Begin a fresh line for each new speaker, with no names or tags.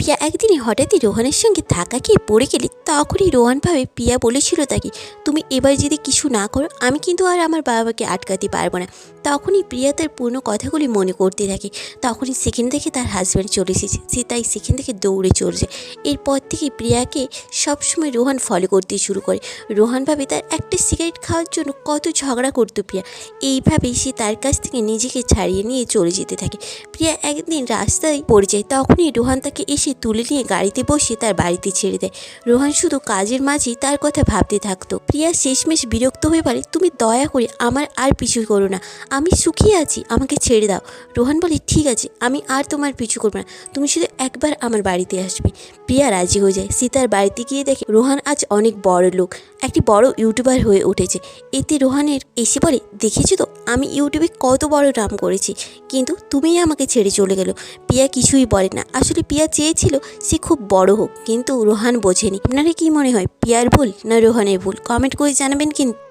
প্রিয়া একদিনই হঠাৎই রোহানের সঙ্গে ধাক্কা খেয়ে পড়ে গেলে তখনই রোহান ভাবে প্রিয়া বলেছিল তাকে, তুমি এবার যদি কিছু না করো আমি কিন্তু আর আমার বাবাকে আটকাতে পারবো না। তখনই প্রিয়া তার পুরনো কথাগুলি মনে করতে থাকে। তখনই সেখান থেকে তার হাজব্যান্ড চলে এসেছে, সে তাই সেখান থেকে দৌড়ে চলে যায়। এরপর থেকে প্রিয়াকে সবসময় রোহান ফলো করতে শুরু করে। রোহান ভাবে তার একটা সিগারেট খাওয়ার জন্য কত ঝগড়া করতো প্রিয়া। এইভাবেই সে তার কাছ থেকে নিজেকে ছাড়িয়ে নিয়ে চলে যেতে থাকে। প্রিয়া একদিন রাস্তায় পড়ে যায়, তখনই রোহান তাকে এসে তুলে নিয়ে গাড়িতে বসে তার বাড়িতে ছেড়ে দেয়। রোহান শুধু কাজের মাঝেই তার কথা ভাবতে থাকতো। প্রিয়া শেষমেশ বিরক্ত হয়ে বলে, তুমি দয়া করে আমার আর পিছু করো না, আমি সুখী আছি, আমাকে ছেড়ে দাও। রোহান বলে, ঠিক আছে, আমি আর তোমার পিছু করবো না, তুমি শুধু একবার আমার বাড়িতে আসবে। প্রিয়া রাজি হয়ে যায়। সে তার বাড়িতে গিয়ে দেখে রোহান আজ অনেক বড় লোক, একটি বড় ইউটিউবার হয়ে উঠেছে। এতে রোহানের এসে বলে, দেখেছো তো আমি ইউটিউবে কত বড় নাম করেছি, কিন্তু তুমিই আমাকে ছেড়ে চলে গেলো। প্রিয়া কিছুই বলে না। আসলে প্রিয়া চেয়েছিল সে খুব বড় হোক, কিন্তু রোহান বোঝেনি। আপনারা কি মনে হয়, প্রিয়ার ভুল না রোহানের ভুল? কমেন্ট করে জানাবেন কিন্তু।